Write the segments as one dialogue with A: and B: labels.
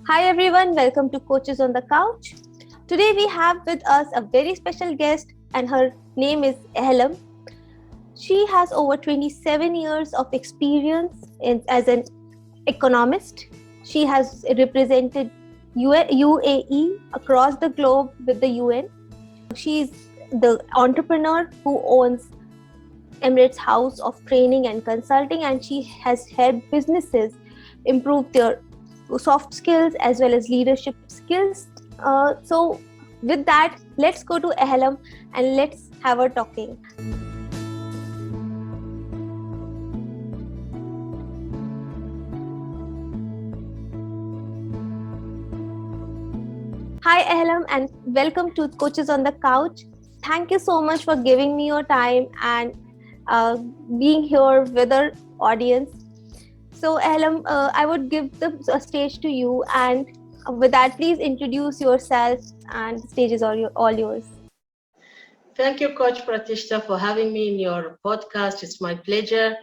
A: Hi everyone, welcome to Coaches on the Couch. Today we have with us a very special guest and her name is Ahlam. She has over 27 years of experience as an economist. She has represented UAE across the globe with the UN. She is the entrepreneur who owns Emirates House of Training and Consulting, and she has helped businesses improve their soft skills as well as leadership skills. So, with that, let's go to Ahlam and let's have her talking. Hi, Ahlam, and welcome to Coaches on the Couch. Thank you so much for giving me your time and being here with our audience. So, Ahlam, I would give the stage to you, and with that, please introduce yourself, and the stage is all yours.
B: Thank you, Coach Pratishtha, for having me in your podcast. It's my pleasure.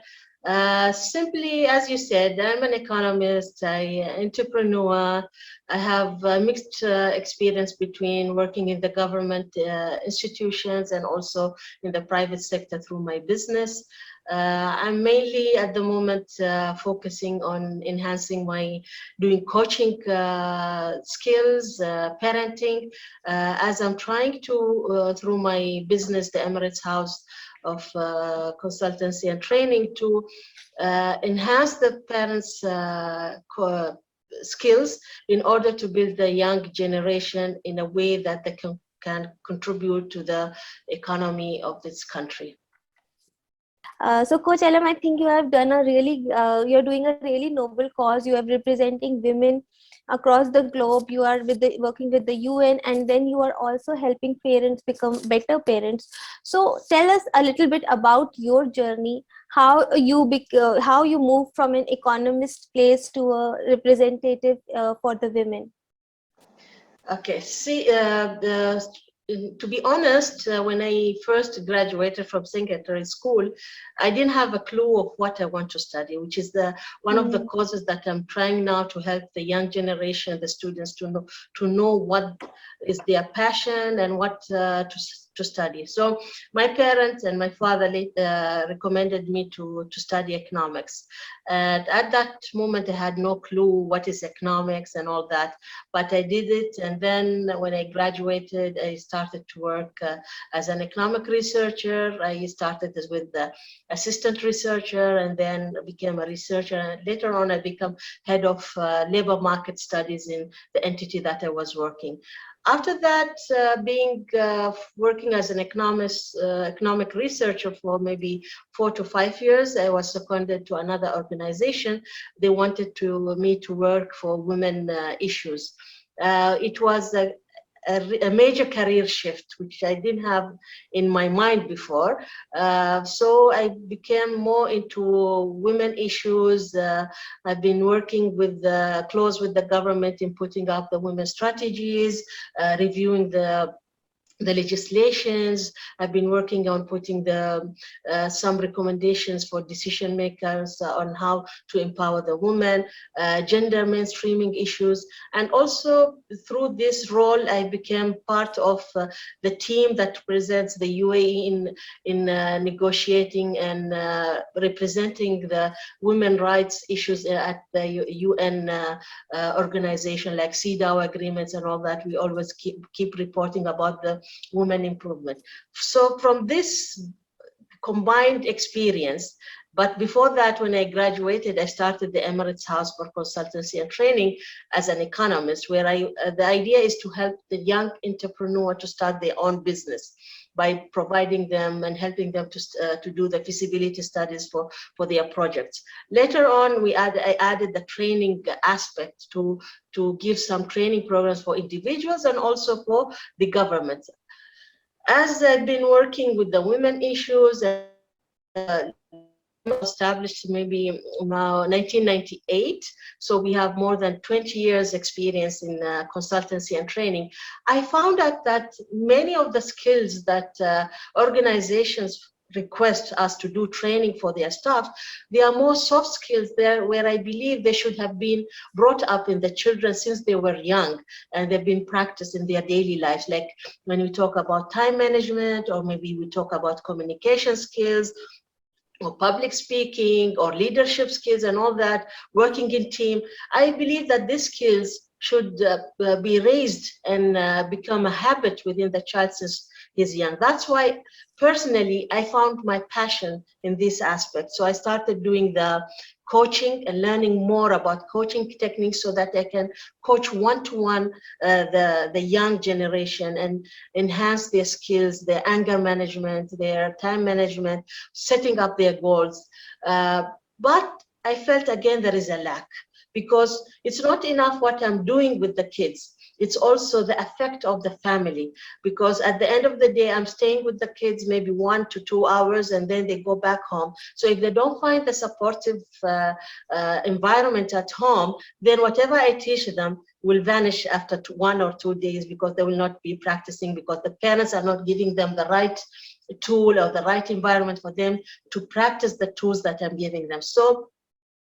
B: Simply, as you said, I'm an economist, entrepreneur. I have a mixed experience between working in the government institutions and also in the private sector through my business. I'm mainly at the moment focusing on enhancing my doing coaching skills, parenting, as I'm trying to, through my business, the Emirates House of Consultancy and Training, to enhance the parents' skills in order to build the young generation in a way that they can contribute to the economy of this country.
A: So, Coach Ahlam, I think you have done you're doing a really noble cause. You are representing women across the globe. You are working with the UN, and then you are also helping parents become better parents. So, tell us a little bit about your journey. How you moved from an economist place to a representative for the women.
B: Okay, see, to be honest, when I first graduated from secondary school, I didn't have a clue of what I want to study, which is the one of the causes that I'm trying now to help the young generation, the students, to know what is their passion and what to study. So my parents and my father recommended me to study economics. And at that moment, I had no clue what is economics and all that, but I did it. And then when I graduated, I started to work as an economic researcher. I started as with the assistant researcher and then became a researcher. And later on, I became head of labor market studies in the entity that I was working. After that, working as an economic researcher for maybe 4 to 5 years, I was seconded to another organization. They wanted me to work for women issues. It was a major career shift, which I didn't have in my mind before. So I became more into women issues. I've been working close with the government in putting up the women strategies, reviewing the legislations. I've been working on putting some recommendations for decision makers on how to empower the women, gender mainstreaming issues. And also through this role, I became part of the team that represents the UAE in negotiating and representing the women rights issues at the UN organization like CEDAW agreements and all that. We always keep reporting about the women improvement. So from this combined experience, but before that, when I graduated, I started the Emirates House for Consultancy and Training as an economist, where the idea is to help the young entrepreneur to start their own business by providing them and helping them to do the feasibility studies for their projects. Later on, I added the training aspect to give some training programs for individuals and also for the government. As I've been working with the women issues, established maybe now 1998, so we have more than 20 years experience in consultancy and training. I found out that many of the skills that organizations request us to do training for their staff, there are more soft skills there where I believe they should have been brought up in the children since they were young, and they've been practiced in their daily lives. Like when we talk about time management, or maybe we talk about communication skills, or public speaking, or leadership skills, and all that, working in team. I believe that these skills should be raised and become a habit within the child since he's young. That's why personally I found my passion in this aspect. So I started doing the coaching and learning more about coaching techniques so that I can coach one-to-one the young generation and enhance their skills, their anger management, their time management, setting up their goals. But I felt again there is a lack, because it's not enough what I'm doing with the kids. It's also the effect of the family, because at the end of the day, I'm staying with the kids maybe 1 to 2 hours, and then they go back home. So if they don't find the supportive environment at home, then whatever I teach them will vanish after 1 or 2 days, because they will not be practicing, because the parents are not giving them the right tool or the right environment for them to practice the tools that I'm giving them. So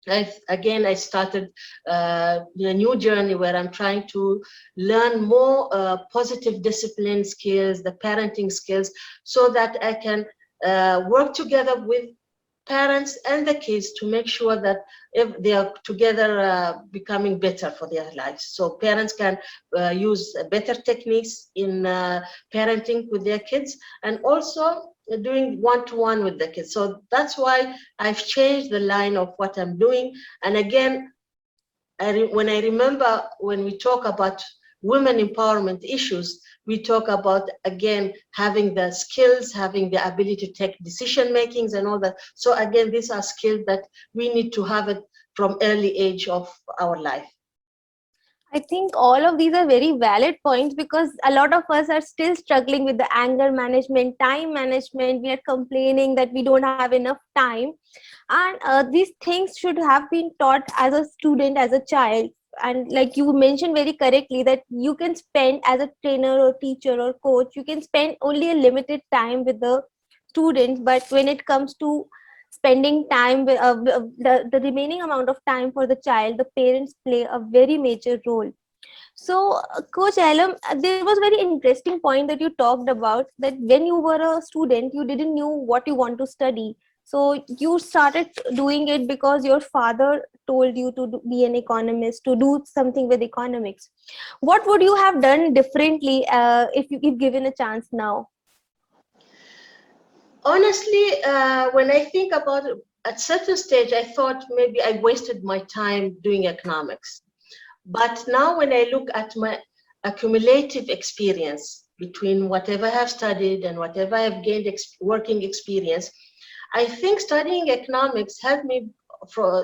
B: I started a new journey where I'm trying to learn more positive discipline skills, the parenting skills, so that I can work together with parents and the kids to make sure that if they are together becoming better for their lives. So parents can use better techniques in parenting with their kids, and also doing one-to-one with the kids. So that's why I've changed the line of what I'm doing. And again, when I remember when we talk about women empowerment issues, we talk about, again, having the skills, having the ability to take decision makings and all that. So again, these are skills that we need to have it from early age of our life.
A: I think all of these are very valid points, because a lot of us are still struggling with the anger management, time management. We are complaining that we don't have enough time. And these things should have been taught as a student, as a child. And like you mentioned very correctly, that you can spend as a trainer or teacher or coach, you can spend only a limited time with the students. But when it comes to spending time with the remaining amount of time for the child, the parents play a very major role. So Coach Alam, there was very interesting point that you talked about, that when you were a student you didn't know what you want to study, so you started doing it because your father told you to be an economist, to do something with economics. What would you have done differently if given a chance now?
B: Honestly, when I think about it, at certain stage, I thought maybe I wasted my time doing economics. But now when I look at my accumulative experience between whatever I have studied and whatever I've gained working experience, I think studying economics helped me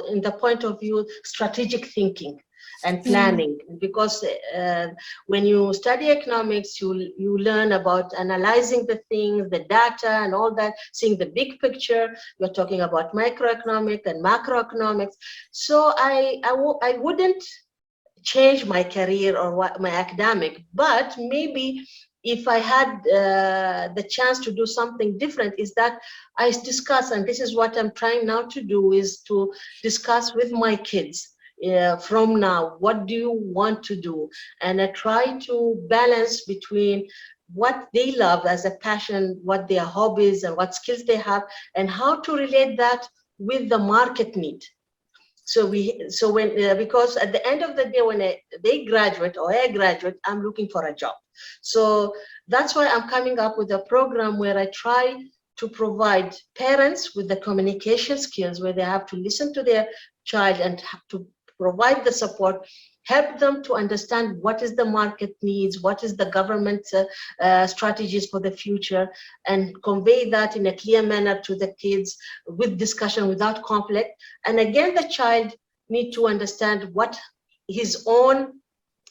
B: in the point of view strategic thinking and
A: Hmm.
B: planning, because when you study economics, you learn about analyzing the things, the data and all that, seeing the big picture. You're talking about microeconomic and macroeconomics. So I wouldn't change my career or my academic, but maybe if I had the chance to do something different, is that I discuss, and this is what I'm trying now to do, is to discuss with my kids from now, what do you want to do? And I try to balance between what they love as a passion, what their hobbies and what skills they have, and how to relate that with the market need. So when because at the end of the day, when they graduate or I graduate, I'm looking for a job. So that's why I'm coming up with a program where I try to provide parents with the communication skills, where they have to listen to their child and have to provide the support, help them to understand what is the market needs, what is the government strategies for the future, and convey that in a clear manner to the kids with discussion, without conflict. And again, the child need to understand what his own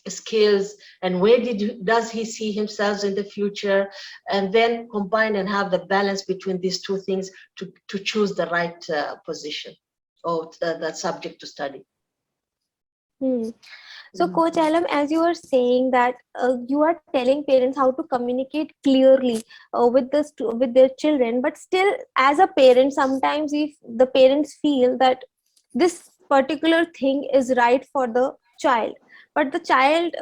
B: skills and where does he see himself in the future, and then combine and have the balance between these two things to choose the right position or the subject to study.
A: Hmm. So, Coach Alam, as you are saying that you are telling parents how to communicate clearly with their children, but still, as a parent, sometimes if the parents feel that this particular thing is right for the child, but the child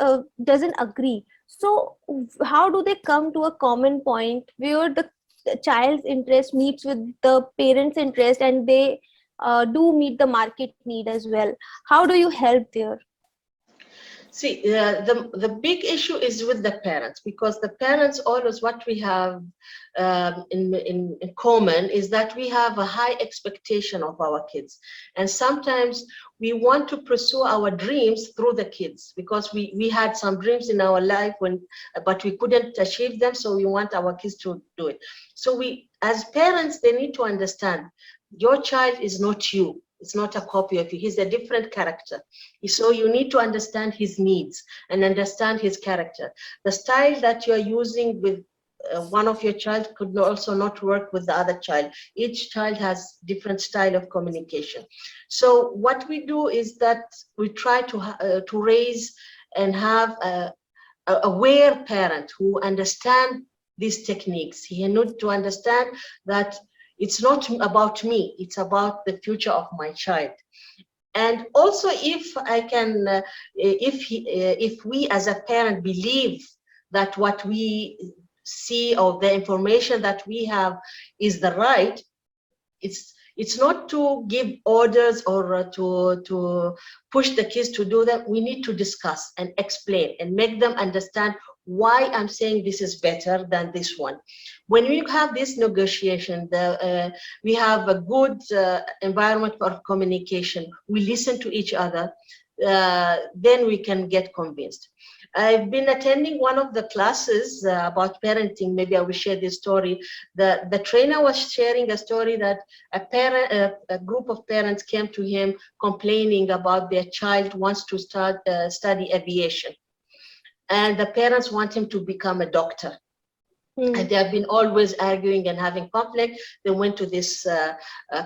A: doesn't agree. So, how do they come to a common point where the child's interest meets with the parents' interest, and they do meet the market need as well? How do you help there?
B: See, the big issue is with the parents, because the parents always, what we have in common is that we have a high expectation of our kids, and sometimes we want to pursue our dreams through the kids, because we had some dreams in our life but we couldn't achieve them, so we want our kids to do it. So we, as parents, they need to understand your child is not you. It's not a copy of you. He's a different character. So you need to understand his needs and understand his character. The style that you're using with one of your child could also not work with the other child. Each child has different style of communication. So what we do is that we try to raise and have a aware parent who understand these techniques. He need to understand that it's not about me, it's about the future of my child. And also, if I can, if we as a parent believe that what we see or the information that we have is the right, it's not to give orders or to push the kids to do that. We need to discuss and explain and make them understand why I'm saying this is better than this one. When we have this negotiation, we have a good environment for communication. We listen to each other. Then we can get convinced. I've been attending one of the classes about parenting. Maybe I will share this story. The trainer was sharing a story that a group of parents came to him complaining about their child wants to study aviation, and the parents want him to become a doctor. And they have been always arguing and having conflict. They went to this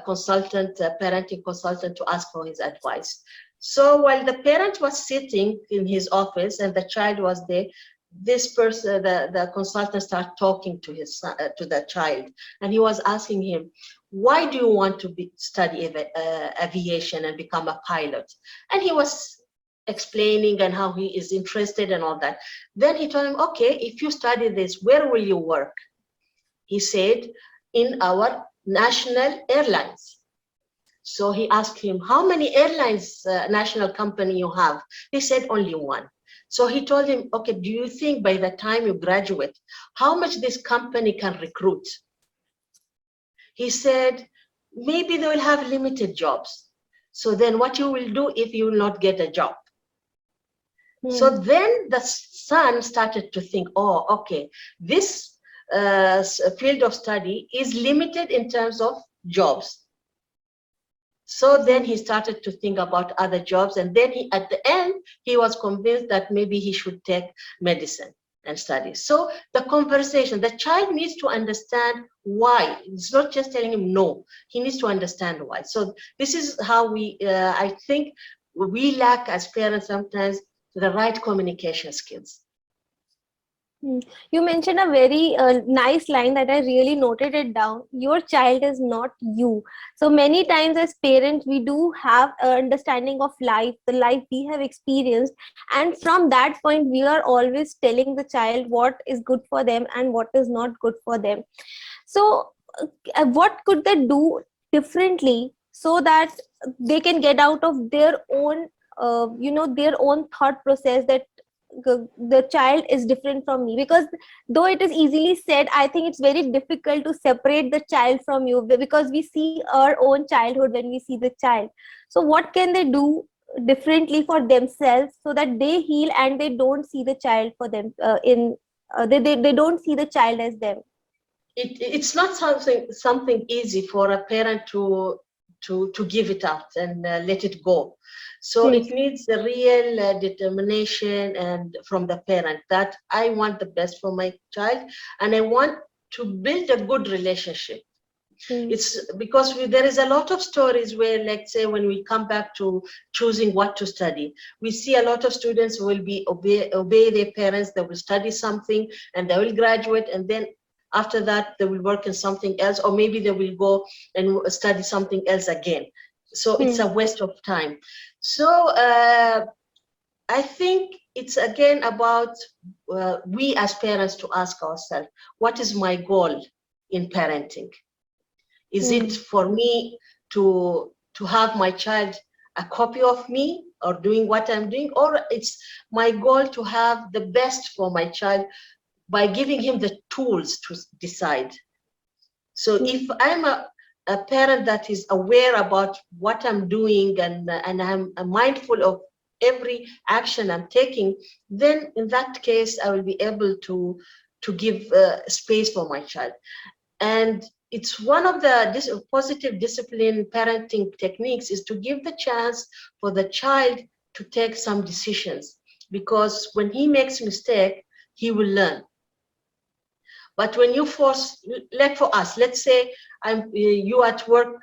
B: consultant, parenting consultant, to ask for his advice. So while the parent was sitting in his office and the child was there, this person, the consultant, started talking to his son, to the child, and he was asking him, "Why do you want to study aviation and become a pilot?" And he was explaining and how he is interested and all that. Then he told him, "Okay, if you study this, where will you work?" He said, "In our national airlines." So he asked him, "How many airlines, national company you have?" He said, "Only one." So he told him, "Okay, do you think by the time you graduate, how much this company can recruit?" He said, "Maybe they will have limited jobs. So then what you will do if you will not get a job?" So then the son started to think, oh, okay, this field of study is limited in terms of jobs. So then he started to think about other jobs. And then at the end, he was convinced that maybe he should take medicine and study. So the conversation, the child needs to understand why. It's not just telling him no. He needs to understand why. So this is how I think we lack as parents sometimes the right communication skills.
A: You mentioned a very nice line that I really noted it down. Your child is not you. So many times as parents, we do have an understanding of life, the life we have experienced. And from that point, we are always telling the child what is good for them and what is not good for them. So what could they do differently so that they can get out of their own, their own thought process that the child is different from me? Because though it is easily said, I think it's very difficult to separate the child from you, because we see our own childhood when we see the child. So what can they do differently for themselves so that they heal and they don't see the child for them they don't see the child as them?
B: It's not something easy for a parent to give it out and let it go. So it needs a real determination and from the parent that I want the best for my child and I want to build a good relationship.
A: Mm.
B: It's because there is a lot of stories where, let's say, when we come back to choosing what to study, we see a lot of students will be obey their parents. They will study something and they will graduate, and then after that they will work in something else, or maybe they will go and study something else again. So it's a
A: Mm.
B: waste of time. So I think it's again about we as parents to ask ourselves, what is my goal in parenting? Is it
A: Mm.
B: for me to have my child a copy of me or doing what I'm doing, or it's my goal to have the best for my child by giving him the tools to decide. So if
A: Mm.
B: I'm a parent that is aware about what I'm doing, and I'm mindful of every action I'm taking, then in that case I will be able to give space for my child. And it's one of the positive discipline parenting techniques is to give the chance for the child to take some decisions, because when he makes mistake, he will learn. But when you force, like for us, let's say you at work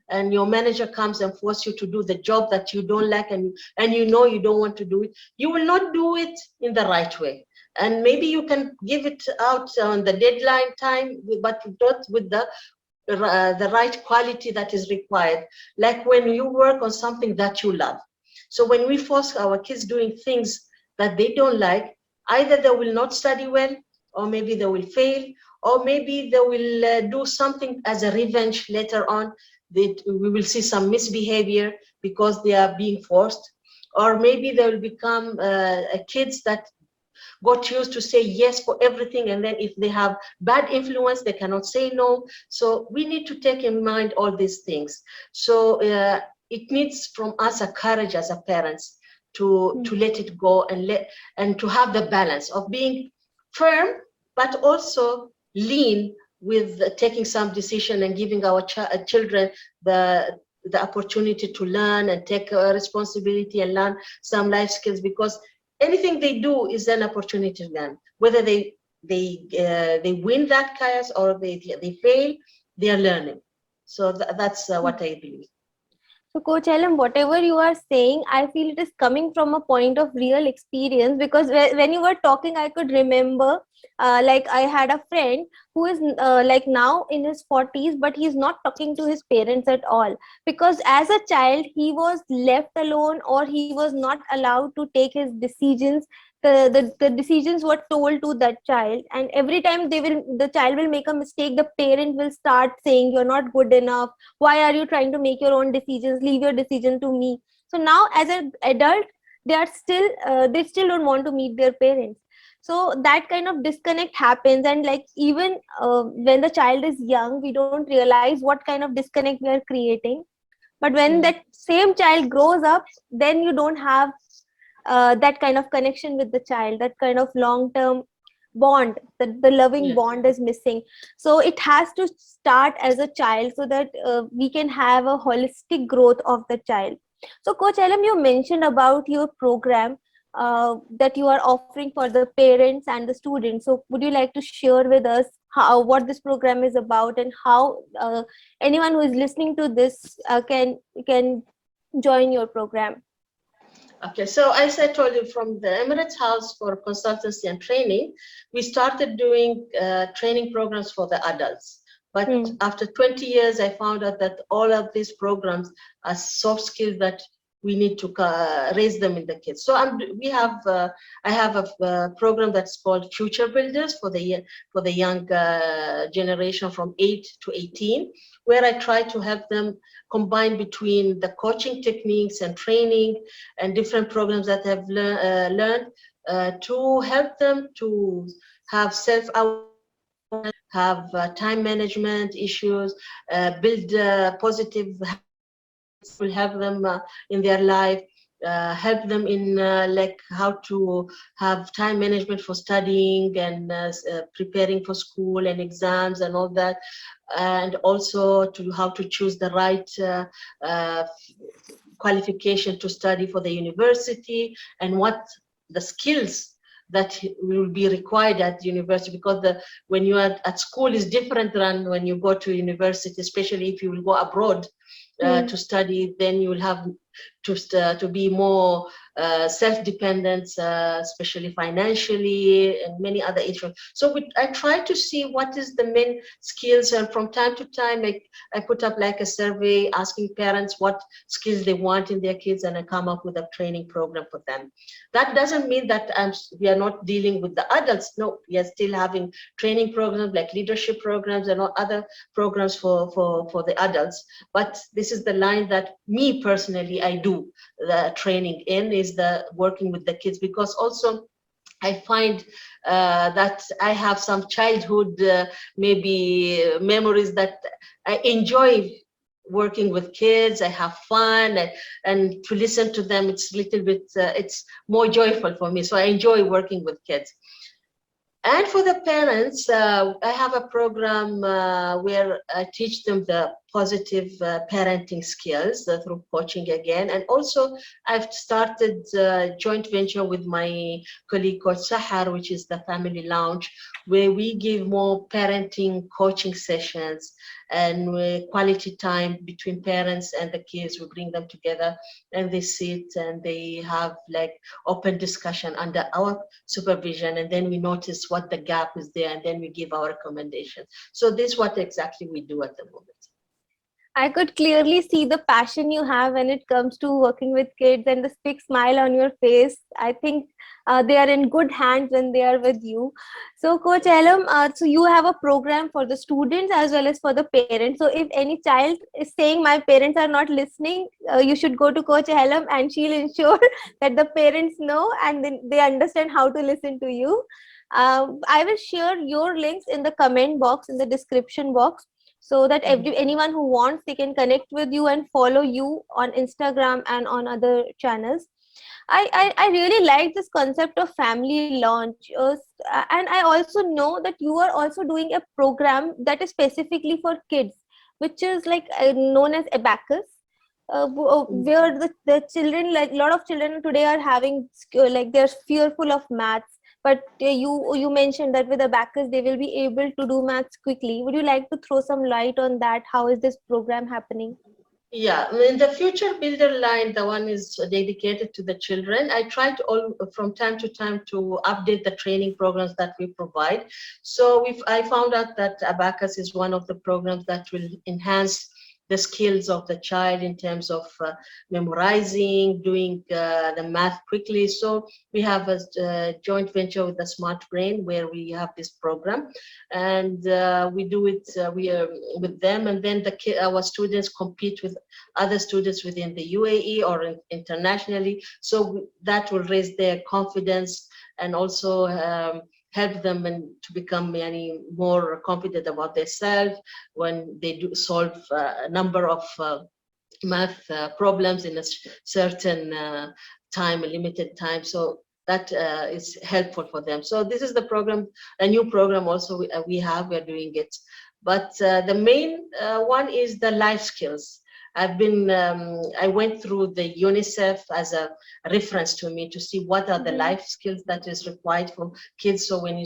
B: and your manager comes and force you to do the job that you don't like, and you know you don't want to do it, you will not do it in the right way. And maybe you can give it out on the deadline time, but not with the right quality that is required. Like when you work on something that you love. So when we force our kids doing things that they don't like, either they will not study well, or maybe they will fail, or maybe they will do something as a revenge later on. That we will see some misbehavior because they are being forced, or maybe they will become kids that got used to say yes for everything, and then if they have bad influence they cannot say no. So we need to take in mind all these things. So it needs from us a courage as a parents to
A: Mm.
B: let it go, and to have the balance of being firm but also lean with taking some decision and giving our children the opportunity to learn and take responsibility and learn some life skills, because anything they do is an opportunity to learn. Whether they win that class or they fail, they are learning. So that's what I believe.
A: So, Coach Ellen, whatever you are saying, I feel it is coming from a point of real experience, because when you were talking, I could remember, like I had a friend who is like now in his 40s, but he's not talking to his parents at all, because as a child, he was left alone, or he was not allowed to take his decisions. The decisions were told to that child, and every time the child will make a mistake, the parent will start saying, "You're not good enough. Why are you trying to make your own decisions? Leave your decision to me." So now as an adult, they still don't want to meet their parents. So that kind of disconnect happens, and like even when the child is young, we don't realize what kind of disconnect we are creating. But when
B: Mm.
A: that same child grows up, then you don't have that kind of connection with the child, that kind of long term bond, the loving
B: Yes.
A: bond is missing. So it has to start as a child, so that we can have a holistic growth of the child. So Coach Elam, you mentioned about your program that you are offering for the parents and the students. So would you like to share with us how what this program is about, and how anyone who is listening to this can join your program?
B: Okay, so as I told you, from the Emirates House for Consultancy and Training, we started doing training programs for the adults. But
A: Hmm.
B: after 20 years, I found out that all of these programs are soft skills that we need to raise them in the kids. So I have a program that's called Future Builders for the young generation from 8 to 18, where I try to help them combine between the coaching techniques and training and different programs that I've learned to help them to have self-awareness, have time management issues, build positive habits that will help them in their life. Help them in like how to have time management for studying and preparing for school and exams and all that, and also to how to choose the right uh, qualification to study for the university, and what the skills that will be required at university, because when you are at school is different than when you go to university, especially if you will go abroad to study. Then you will have to be more self-dependent, especially financially, and many other issues. So I try to see what is the main skills, and from time to time I put up like a survey asking parents what skills they want in their kids, and I come up with a training program for them. That doesn't mean that we are not dealing with the adults. No, we are still having training programs like leadership programs and other programs for the adults. But this is the line that me personally I do the training in, is the working with the kids, because also I find that I have some childhood maybe memories that I enjoy working with kids. I have fun, and to listen to them, it's a little bit, it's more joyful for me. So I enjoy working with kids. And for the parents, I have a program where I teach them the positive parenting skills through coaching again. And also, I've started a joint venture with my colleague called Sahar, which is the Family Lounge, where we give more parenting coaching sessions and quality time between parents and the kids. We bring them together and they sit and they have like open discussion under our supervision, and then we notice what the gap is there, and then we give our recommendations. So this is what exactly we do at the moment.
A: I could clearly see the passion you have when it comes to working with kids and the big smile on your face. I think they are in good hands when they are with you. So, Coach Ahlam, so you have a program for the students as well as for the parents. So, if any child is saying my parents are not listening, you should go to Coach Ahlam, and she'll ensure that the parents know and then they understand how to listen to you. I will share your links in the comment box, in the description box, so that anyone who wants, they can connect with you and follow you on Instagram and on other channels. I really like this concept of family launch, and I also know that you are also doing a program that is specifically for kids, which is like known as Abacus, where the children, like a lot of children today are having like they're fearful of maths, but you mentioned that with Abacus they will be able to do maths quickly. Would you like to throw some light on that? How is this program happening?
B: Yeah, in the Future Builder line, the one is dedicated to the children. I try to from time to time to update the training programs that we provide. So I found out that Abacus is one of the programs that will enhance the skills of the child in terms of memorizing, doing the math quickly. So we have a joint venture with the Smart Brain, where we have this program, and we do it we are with them, and then our students compete with other students within the UAE or internationally. So that will raise their confidence, and also help them to become more confident about themselves when they do solve a number of math problems in a certain time, a limited time. So that is helpful for them. So this is the program, a new program also we're doing it. But the main one is the life skills. I went through the UNICEF as a reference to me to see what are the life skills that is required for kids. So when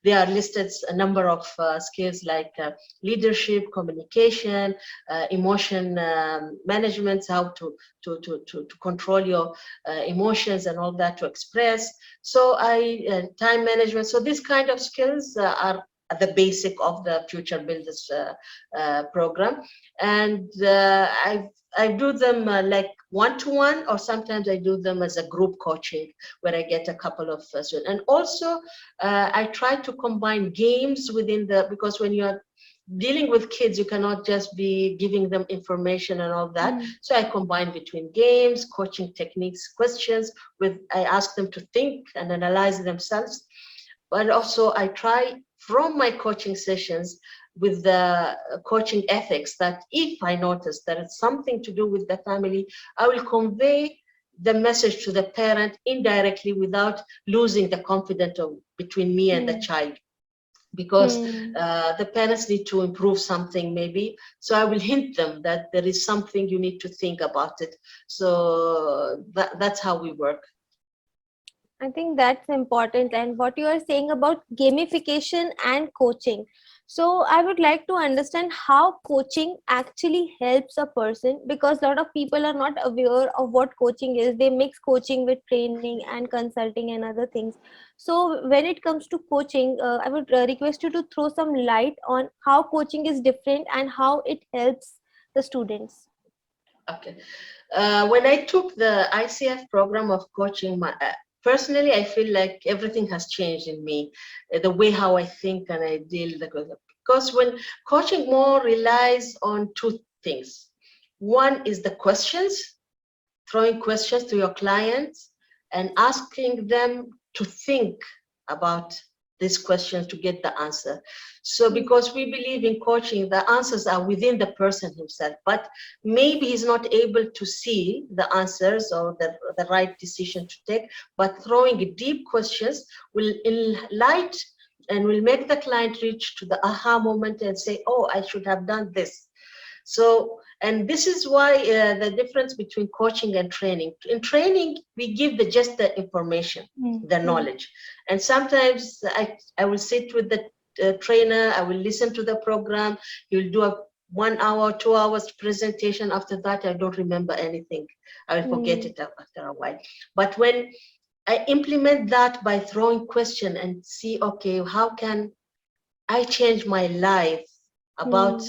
B: they are listed a number of skills like leadership, communication, emotion management, how to control your emotions and all that, to express. So time management. So these kind of skills are the basic of the Future Builders program, and I do them like one-to-one, or sometimes I do them as a group coaching where I get a couple of students. And also I try to combine games within because when you're dealing with kids, you cannot just be giving them information and all that. So I combine between games, coaching techniques, questions, I ask them to think and analyze themselves. But also I try from my coaching sessions with the coaching ethics that if I notice that it's something to do with the family, I will convey the message to the parent indirectly without losing the confidence between me and the child, because the parents need to improve something maybe. So I will hint them that there is something you need to think about it. So that's how we work.
A: I think that's important. And what you are saying about gamification and coaching. So, I would like to understand how coaching actually helps a person, because a lot of people are not aware of what coaching is. They mix coaching with training and consulting and other things. So, when it comes to coaching, I would request you to throw some light on how coaching is different and how it helps the students.
B: Okay. When I took the ICF program of coaching, personally, I feel like everything has changed in me, the way how I think and I deal with it. Because when coaching more relies on two things. One is the questions, throwing questions to your clients and asking them to think about these questions to get the answer. So because we believe in coaching, the answers are within the person himself, but maybe he's not able to see the answers or the right decision to take, but throwing deep questions will enlighten and will make the client reach to the aha moment and say, oh, I should have done this. So, and this is why the difference between coaching and training. In training, we give just the information, the knowledge. And sometimes I will sit with the trainer, I will listen to the program, he'll do a 1 hour, 2 hours presentation. After that, I don't remember anything. I will forget it after a while. But when I implement that by throwing question and see, okay, how can I change my life about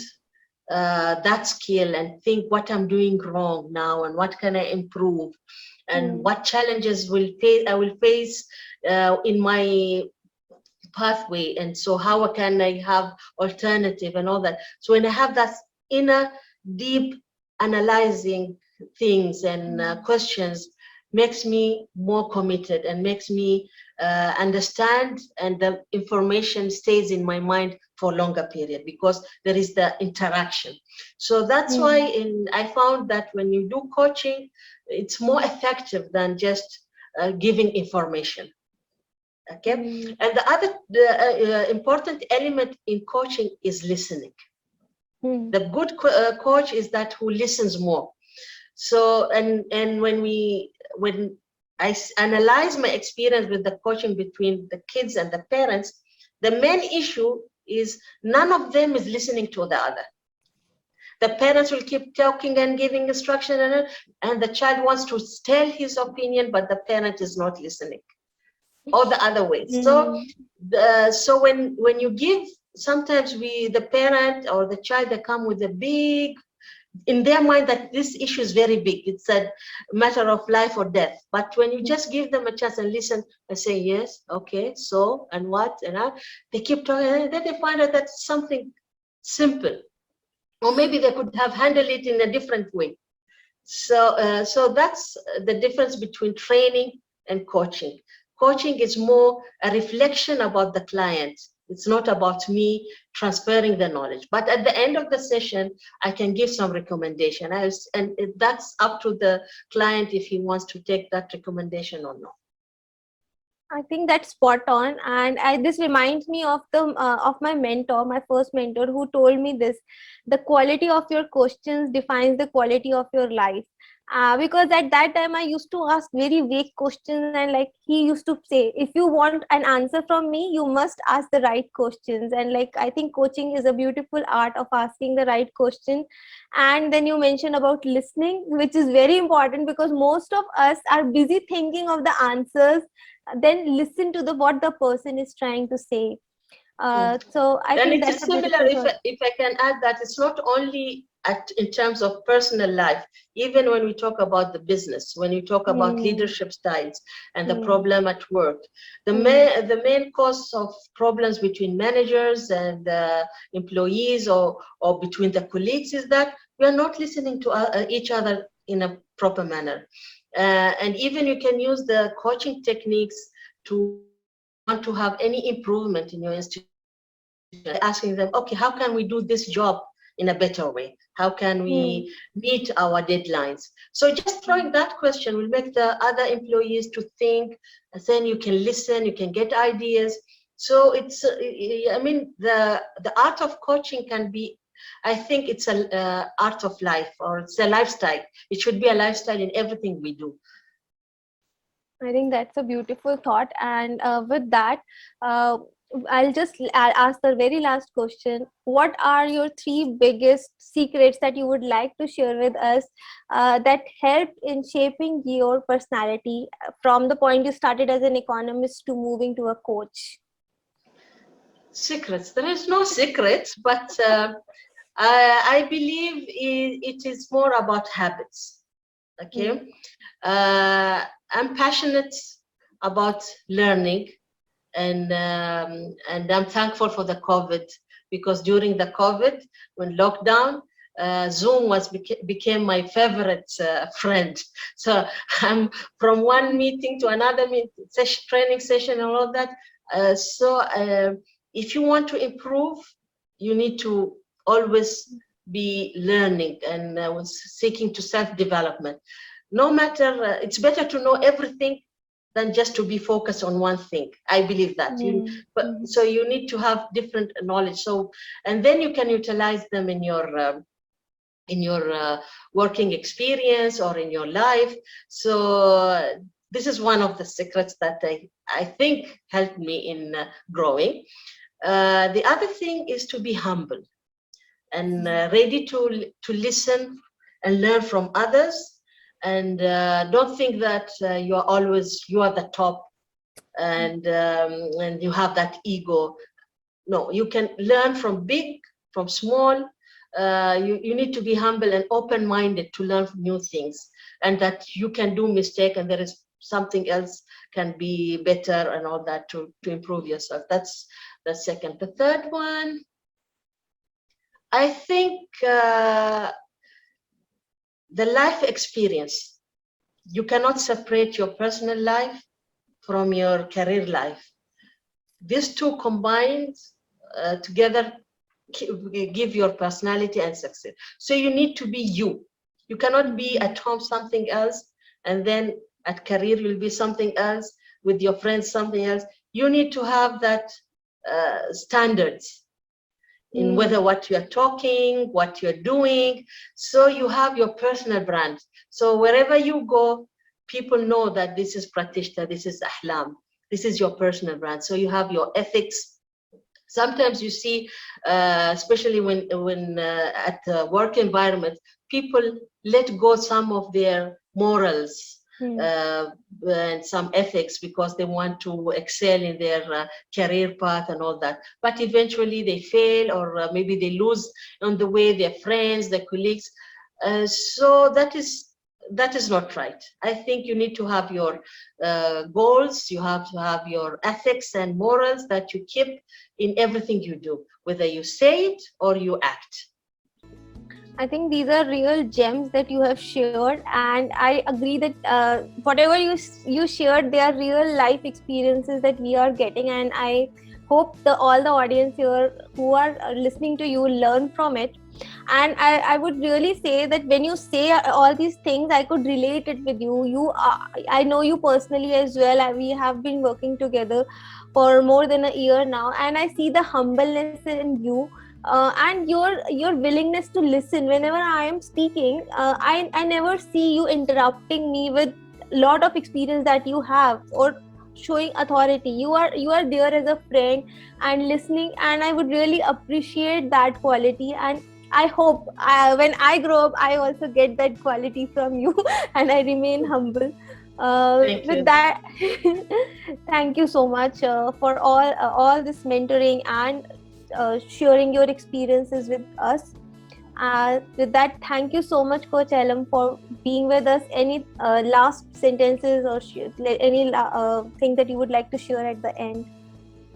B: that skill and think what I'm doing wrong now and what can I improve and what challenges I will face in my pathway, and so how can I have alternative and all that. So when I have that inner deep analyzing things and questions, makes me more committed and makes me understand, and the information stays in my mind for a longer period because there is the interaction. So that's why I found that when you do coaching, it's more effective than just giving information. Okay, and the other important element in coaching is listening. The good coach is that who listens more. So and when I analyze my experience with the coaching between the kids and the parents, the main issue is none of them is listening to the other. The parents will keep talking and giving instruction, and the child wants to tell his opinion, but the parent is not listening, or the other way. So when you give, sometimes the parent or the child, they come with a big, in their mind, that this issue is very big. It's a matter of life or death. But when you just give them a chance and listen and say, yes, okay, so, and what, and how, they keep talking, and then they find out that's something simple. Or maybe they could have handled it in a different way. So that's the difference between training and coaching. Coaching is more a reflection about the client. It's not about me transferring the knowledge. But at the end of the session, I can give some recommendation. And that's up to the client if he wants to take that recommendation or not.
A: I think that's spot on, and this reminds me of the of my mentor, my first mentor, who told me this: the quality of your questions defines the quality of your life. Because at that time I used to ask very vague questions, and like he used to say, if you want an answer from me, you must ask the right questions. And like I think coaching is a beautiful art of asking the right question. And then you mentioned about listening, which is very important, because most of us are busy thinking of the answers, then listen to the what the person is trying to say. So I
B: And
A: think
B: it is
A: that's a
B: similar,
A: beautiful thought.
B: if I can add that, it's not only in terms of personal life, even when we talk about the business, when you talk about leadership styles and the problem at work, the main cause of problems between managers and employees, or between the colleagues, is that we are not listening to each other in a proper manner. And even you can use the coaching techniques to, if you want to have any improvement in your institution, asking them, okay, how can we do this job in a better way? How can we meet our deadlines? So just throwing that question will make the other employees to think, and then you can listen, you can get ideas. So it's, I mean, the art of coaching can be, I think it's an art of life, or it's a lifestyle. It should be a lifestyle in everything we do.
A: I think that's a beautiful thought. And with that, uh, I'll ask the very last question. What are your three biggest secrets that you would like to share with us that helped in shaping your personality from the point you started as an economist to moving to a coach?
B: Secrets. There is no secrets, but I believe it is more about habits.
A: Mm.
B: Okay. I'm passionate about learning, and I'm thankful for the COVID, because during the COVID, when lockdown, Zoom became my favorite friend. So I'm from one meeting to another session, training session, and all that. So if you want to improve, you need to always be learning and seeking to self-development. No matter, it's better to know everything than just to be focused on one thing. I believe that
A: Mm.
B: but so you need to have different knowledge. So, and then you can utilize them in your working experience or in your life. So this is one of the secrets that I think helped me in growing. The other thing is to be humble and ready to listen and learn from others, and don't think that you are the top, and you have that ego. No, you can learn from big, from small. You need to be humble and open-minded to learn new things, and that you can do mistake, and there is something else can be better, and all that, to improve yourself. That's the second. The third one, I think, the life experience. You cannot separate your personal life from your career life. These two combined together give your personality and success. So you need to be you. You cannot be at home something else, and then at career you'll be something else, with your friends something else. You need to have that standards in whether
A: Mm.
B: what you're talking, what you're doing. So you have your personal brand. So wherever you go, people know that this is Pratishtha, this is Ahlam, this is your personal brand. So you have your ethics. Sometimes you see, especially when at the work environment, people let go some of their morals
A: Mm.
B: uh, and some ethics, because they want to excel in their career path and all that. But eventually they fail, or maybe they lose on the way their friends, their colleagues. So that is not right. I think you need to have your goals, you have to have your ethics and morals that you keep in everything you do, whether you say it or you act.
A: I think these are real gems that you have shared, and I agree that whatever you shared, they are real life experiences that we are getting, and I hope all the audience here who are listening to you learn from it. And I would really say that when you say all these things, I could relate it with you. I know you personally as well. We have been working together for more than a year now, and I see the humbleness in you and your willingness to listen whenever I am speaking. I never see you interrupting me with lot of experience that you have, or showing authority. You are there as a friend and listening, and I would really appreciate that quality. And I hope when I grow up, I also get that quality from you and I remain humble.
B: Thank
A: With
B: you.
A: that, thank you so much for all this mentoring and sharing your experiences with us. With that, thank you so much, Coach Elam, for being with us. Any last sentences or any thing that you would like to share at the end?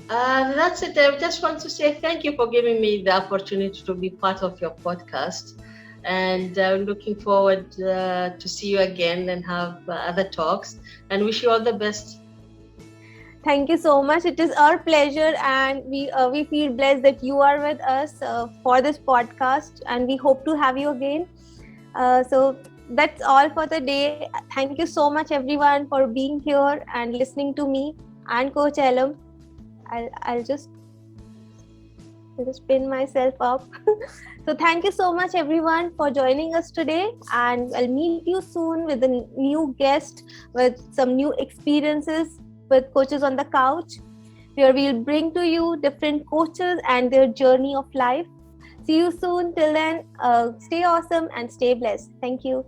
B: That's it. I just want to say thank you for giving me the opportunity to be part of your podcast. And looking forward to see you again and have other talks. And wish you all the best.
A: Thank you so much. It is our pleasure, and we feel blessed that you are with us for this podcast, and we hope to have you again. So that's all for the day. Thank you so much, everyone, for being here and listening to me and Coach Elam. I'll just I'll just pin myself up. So thank you so much everyone for joining us today, and I'll meet you soon with a new guest with some new experiences with Coaches on the Couch, where we'll bring to you different coaches and their journey of life. See you soon. Till then, stay awesome and stay blessed. Thank you.